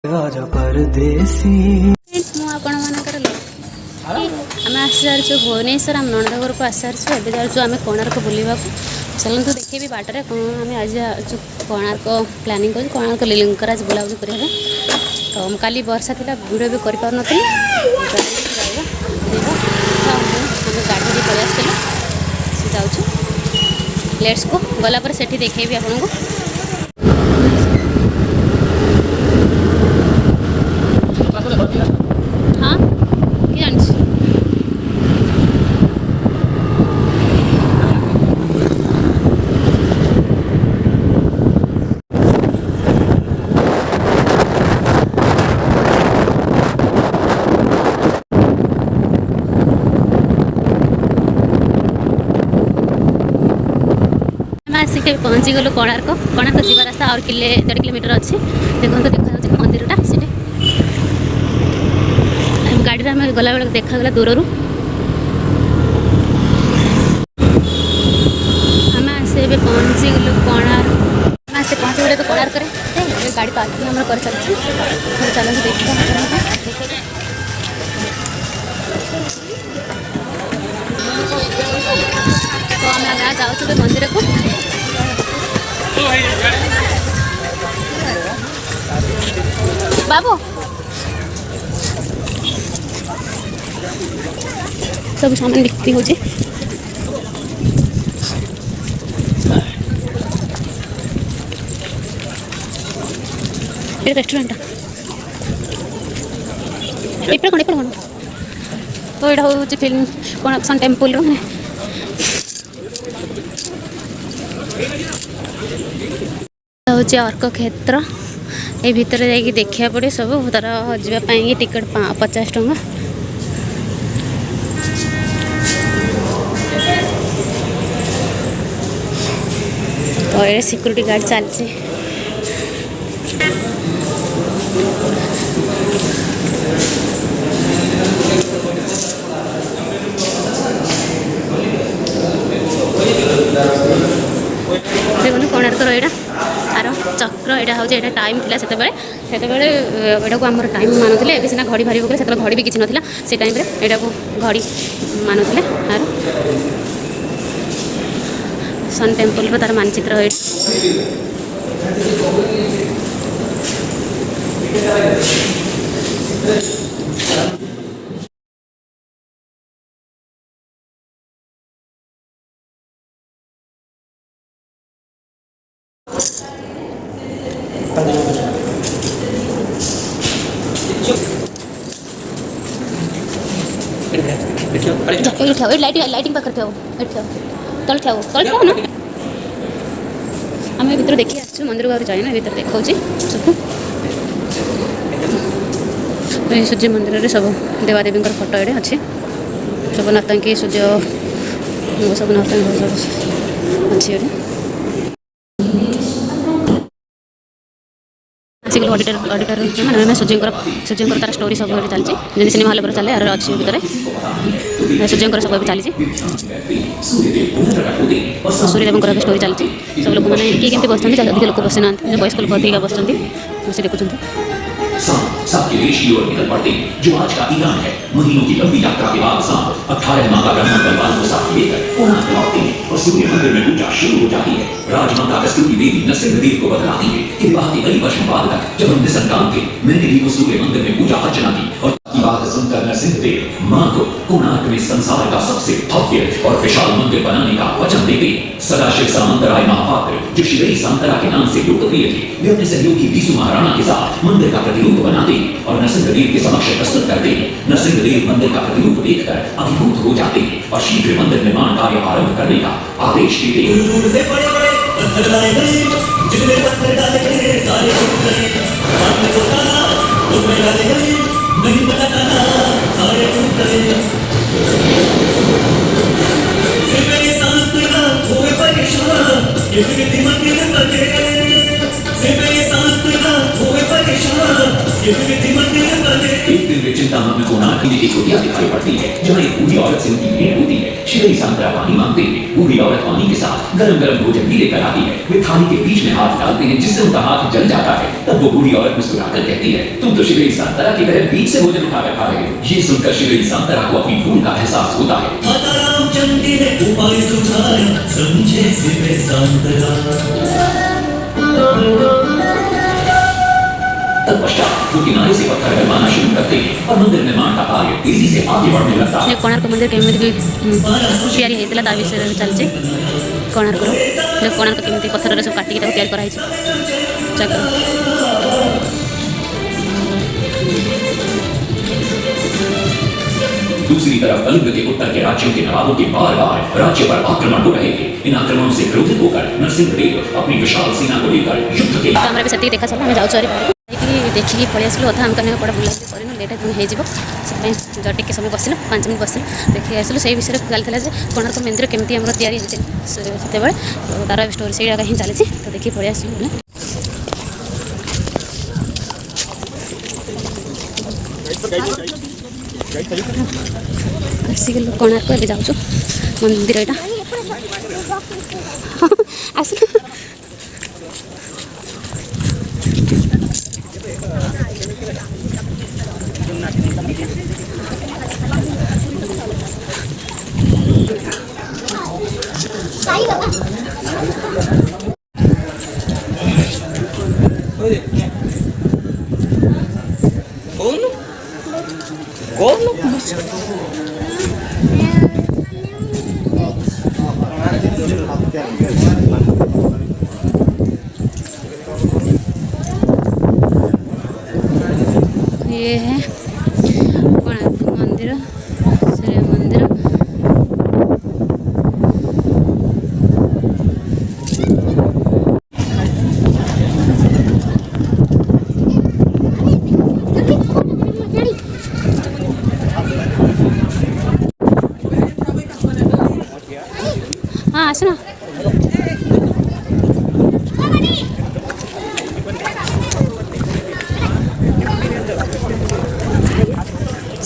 राजा परदेसी आम आसी सारी भुवनेश्वर आम नंद घर को आसी सारी एवं जाऊँ आम कोणार्क बुलवा चलतु देखेबी बाटर कौन आम आज कोणार्क प्लानिंग कर कोणार्क लिंगराज बुलाबुली करने तो काली वर्षा थी वीडियो भी कर पार नी गाड़ी भी पलि आसलु जाऊँ लेट्स को गलापर से देखेबी आपन को हाँ कि जान आसिक पहुँची गलु कोणार्क कोणार्क जीवा रास्ता और 1.5 किलोमीटर अच्छी देखो देखा मंदिरटा से गाड़ी में गला बेल देखागला दूर आम आसे पहुँची गलु कोणार्क आसे पहुँची गले तो कोणार्क गाड़ी पार्किंग आम कर चलते देखा तो आम जाऊँ मंदिर को बाबू सब सामान बिक्री हो रेस्टोरेंट कौन कौन तो यहाँ हूँ फिल्म कौन सन टेम्पल हूँ अर्क क्षेत्र ये भितर जा देखा पड़े सब तार जावाई टिकट 50 टंका तो ये सिक्योरिटी गार्ड चलती देखो कोणार्क यहाँ आर चक्र यहाँ हूँ यहाँ टाइम थी से यहाँ को आम टाइम मानुले ए सीना घड़ी भारी पकड़े से घड़ी भी किसी नाला से टाइम यहाँ को घड़ी मानुले आर सन टेम्पल तार मानचित्र लाइटिंग पाखे तल ठाओ ना आम भर देखी आसु मंदिर को जाए भर देखा सब सूर्य मंदिर में सब देवादेवी फोटो ये अच्छे सब नर्तकी सूर्य सब नर्तकी अच्छी आसिक ऑडिटर मैंने सूर्य तार स्टोरी सब चलती जमी सिनेमा हल पर चले यार अच्छी भितर सूर्य सब चलती सूर्यदेव स्टोरी चलती सब लोक मैंने किए कमी बस अधिक लोक बसी ना वयस्क लोक अधिक बस देखुं सबके देश की ओर निकल पड़ते जो आज का ईरान है। महीनों की लंबी यात्रा के बाद सांप 18 माह का ब्रह्म परिवार को साथ लेकर कोणार्क लौटते हैं और सूर्य मंदिर में पूजा शुरू हो जाती है। राजमाता कस्तूरी देवी नरसिंहदेव को बतलाती है कि विवाह के कई वर्षों बाद तक जब हम निसंतान थे मैंने भी उस सूर्य मंदिर में पूजा अर्चना की और की बात सुनकर नरसिंहदेव मां को कोणार्क में संसार का सबसे भव्य और विशाल मंदिर बनाने का वचन देते। सदाशिव सामंतराय महापात्र जो शिवई सांतरा के नाम से लोकप्रिय थे वे अपने सहयोगी बीसु महाराणा के साथ मंदिर का प्रतिरूप बनाते और नरसिंहदेव के समक्ष प्रस्तुत करते। नरसिंहदेव मंदिर का प्रतिरूप देखकर अभिभूत हो जाते और शीघ्र मंदिर निर्माण कार्य आरंभ करने का आदेश देते। मंदिर एक दिन वे चिंतामग्न कोणार्क में एक कुटिया दिखाई पड़ती है जहाँ एक बूढ़ी औरत से उनकी भेंट होती है। श्री सांतरा पानी मांगते हैं। बूढ़ी औरत पानी के साथ गरम गरम भोजन भी लेकर आती है। वे थाली के बीच में हाथ डालते हैं जिससे उनका हाथ जल जाता है। तब वो बूढ़ी औरत मुस्कुराकर कहती है, तुम तो श्री सांतरा की तरह बीच से भोजन उठाकर खा रहे हो। ये सुनकर श्री सांतरा को अपनी भूल का एहसास होता है। माता रामचंद्र ने उपाय सुझाया, समझे सिवे सांतरा। तत्पश्चात वो किनारे से पत्थर गलवाना शुरू करते हैं और मंदिर निर्माण का कार्य तेजी से आगे बढ़ने लगता है। कोणार्क मंदिर केमिति तैयारी होता ता विषय चलছে कोणार्क कोणार्क केमिति पत्थर सब काटिक तैयारी कराई चक्र। दूसरी तरफ कलिंग के उत्तर के राज्यों के नवाबों के बार बार राज्य पर आक्रमण हो रहे थे। इन आक्रमणों से क्रोधित होकर नरसिंहदेव अपनी विशाल सेना को लेकर युद्ध के तो हमारे से देखा चल जाऊँ देखिए पलि आसलु अधा आम कहीं कड़ा बुला कर लेट हो टे समय बस 5 मिनट बस देखिए आसलु से विषय चलता है कोणार्क मंदिर केमती आम तैयारी से तार स्टोरी से हिं चली तो देखिए पलि आसलु आसिक कोणार्क ए जाऊँ मंदिर यहाँ आस ये है कोणार्क मंदिर सूर्य मंदिर। हाँ आसना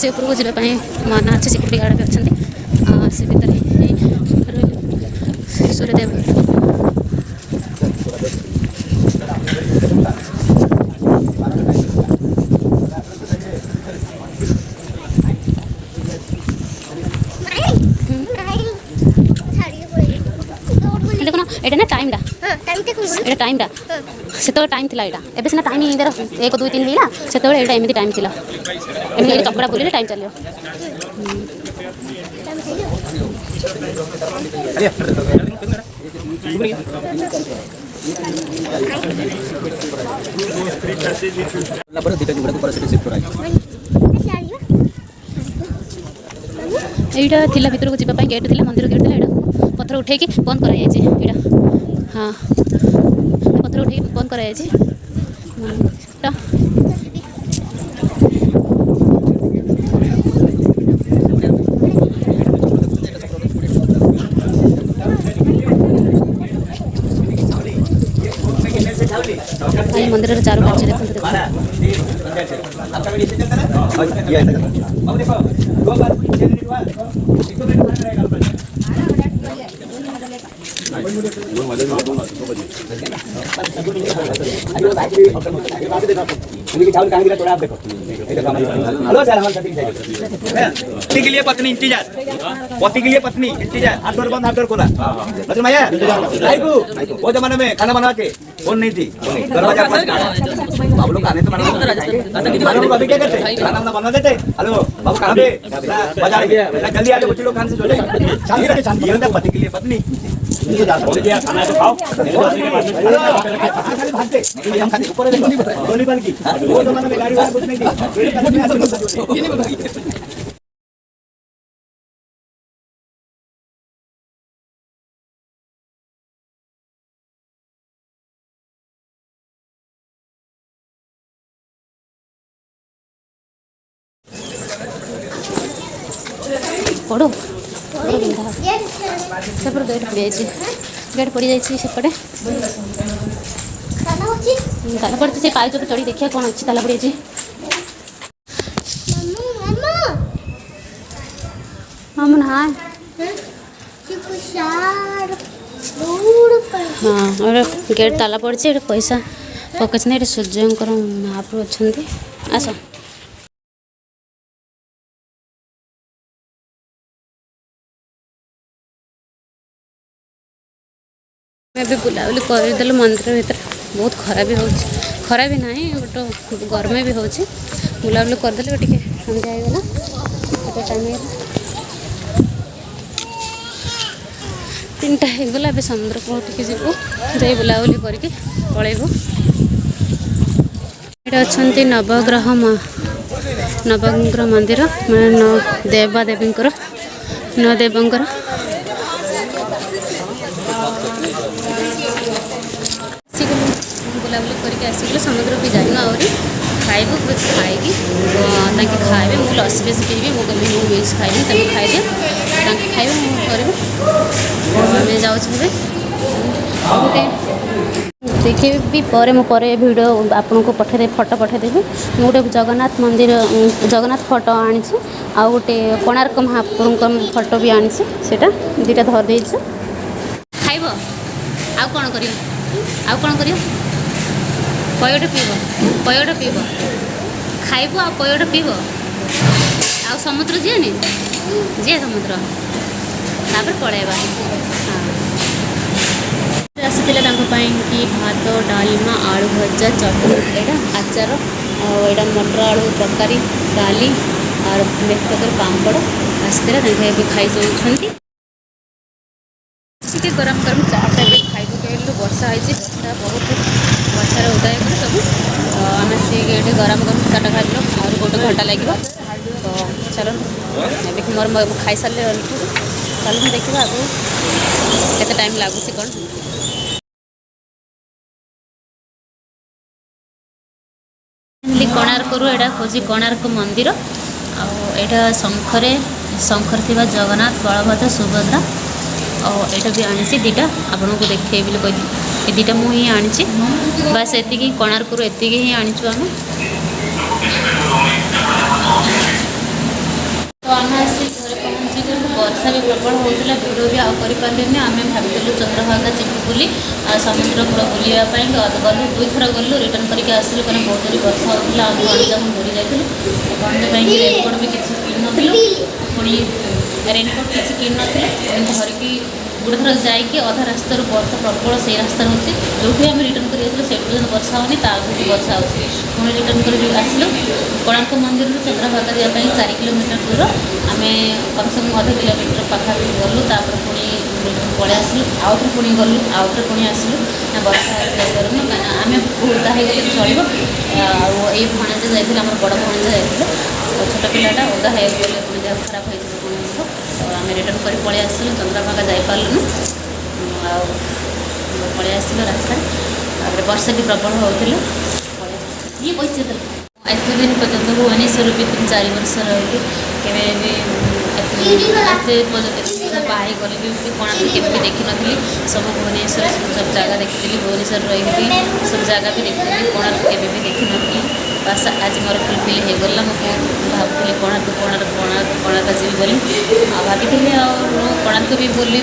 से उपरको जावाई माना अच्छे सिक्यूरीटी गार्ड भी अच्छा से भर सूर्यदेव देखो ना एटा ना टाइम टाइम से टाइम थी यहाँ एवं सीना टाइम 1 2 3 है से एमती टाइम थी एमती चकड़ा बुले टाइम चलो यहाँ थिला भितर को जावाई गेट थी मंदिर गेट थी पत्थर उठे बंद कर हाँ पत्थर उठे बंद कर मंदिर चारों कार्य देखते पति के लिए पत्नी इंतजार, पति के लिए पत्नी इंतजार, हाथ डोर बंद हाथ डोर खोला। अच्छा भैया वो जमाने में खाना बना के फोन नहीं थी, दरवाजा बाबू लोग खाने तो अभी क्या करते खाना बना देते। हेलो बाबू कहाँ पे बाजार जल्दी आते बच्चे लोग खाने से जो शांति पति के लिए पत्नी खाना तो खाओ ऊपर की वो जमाने में गाड़ी वाला कुछ नहीं थी। पड़ो सेपटे गेट पड़ जाए गेट पड़ जाए सेपटे ताला पड़े से पाइप चढ़ी देखिए कौन अच्छी ताला पड़ जाए हम नहा हाँ और गेट ताला पड़ी पैसा पकेज ना सूर्यंकर महाप्रभु अच्छा आस भी बुलाबुली करदेलु मंदिर भीतर बहुत खरा भी खरा भी ना बट गर्म भी हो बुलाबुली करदेलु टे सन्ध्या होगला टाइम तीन टा होगला ए समुद्र कूल टे जीवु जाई बुलाबुली करके पलैबू ये अच्छा नवग्रह मंदिर मैंने देवादेवी नौ देवंकर बुलाबुली करके आसिगलु समुद्र भी जाइनु आहरी खाइबु खाइकी खाइबे मुझे लस्सी बेसी पीबी मुझे मिक्स खाइबी खाइदिए खाइबे करूँ आम जाऊँ देखिए भी पर वीडियो आपन को पठे फोटो पठेदेवी गोटे जगन्नाथ मंदिर जगन्नाथ फोटो आनी आ गोटे कोणार्क महाप्रभु फोटो भी आनी सेटा दुटा धरदे खाइब आउ कौन कर पयोटे पीब खाइब आ पयोटे पीब आ समुद्र जीएनि जी समुद्र तापर पलैबा आसी कि भात डालमा आलू भजा चटनी यहाँ आचार यहाँ मटर आलू तरकारी डाली और मेथर पापड़ आसला खाई जाऊँ गरम गरम चाटा भी खाई पकड़लु वर्षा होती वर्षा बहुत वर्षार उदय कर सब आम सी गरम गरम चाटा खाइल और गोटे घंटा लगे तो चलो देखिए मोर खाई सारे चलो देखा आगे केते टाइम लगुच कौन कोणार्क एटा हूँ कोणार्क मंदिर आटा शंखर थी जगन्नाथ बलभद्र सुभद्रा और यहाँ भी आनी दुटा आपन को देखे बोली कही ये दुटा मुझे आनी बस एति कोणार्क एति ही आनीचु आम तो आम आसी घर पहुँची गलु वर्षा भी प्रबल होता भिड़ भी आउ कर आम भाविलु चंद्रभागा जीवु बोली समुद्र कूल बुलापाई गलु दुई थर गलु रिटर्न करके आसलु क्या बहुत जोर वर्षा होता भणजा मुझे डरी जाइलु भणजा रेनकोट भी किसी किन नथिलु पुणी रेनकोट किसी किन नथिलु धरिकी गोटे थर जाकि अधा रास्तार वर्षा प्रबल से रास्ता होची जो आम रिटर्न कर से वर्षा होनी भी वर्षा होती पुणी रिटर्न कर आसलु कोणार्क मंदिर चंद्रभागा जावाई 4 किलोमीटर दूर आम कम से कम अधा किलोमीटर पाखापाखि गलु पुणी पलि आसलु आउे पुणी गलु आउे पुणी आसलु ना वर्षा जापारूँ कहीं आम ओदा हो गले चलो आई भणजा जाइए आम बड़ भणजा जाइए छोट पिलाटा ओदा हो गले पुणी देह खराब हो तो आम रिटर्न कर पलि आसलु चंद्रभागा जापारूँ पलि आसलु रास्ता वर्षा भी प्रबल होता ये पैसे एत दिन पर्यटन भुवनेश्वर भी 3-4 वर्ष रही बाई गली भी कोणार्क के देखी नी सब भुवनेश्वर सब जगह देखी भुवनेश्वर रही सब जगह भी देखी कोणार्क के देखी नी बस आज मोर फुलफिल होगला मुझे भावुली कोणार्क जी बोली भाभी कोणार्क भी बुली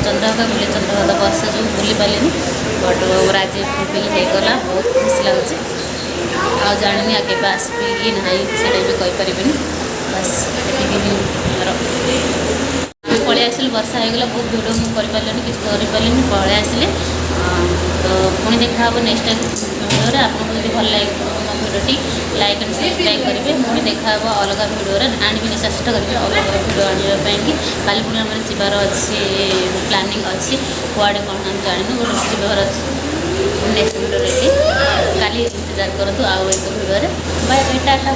चंद्रभागा बुले चंद्रभागा वर्षा जो बुली पारे बट मोर आज फुलफिल होगला बहुत खुशी लगुच आ जानी आगे आसबी कि ना से भी कहीपर बस पलि आसल वर्षा होगला बहुत भिड़ मुझे कि पलि आसले तो पुणी देखा नेक्स्ट भिडियो आपको जब भल लगे मो भिडियोटी लाइक एंड सब्सक्राइब करेंगे पुणी देखा अलग भिडियो आने चेष्टा करेंगे अलग भिडियो आने कल पुणी आम जबार अच्छी प्लानिंग अच्छी कुआड़े कौन हम जानू गोटे जबार अच्छी नेक्स्ट भिडियो काली इंतजार करूँ आउ एक भिडियो बाय बाय टाटा।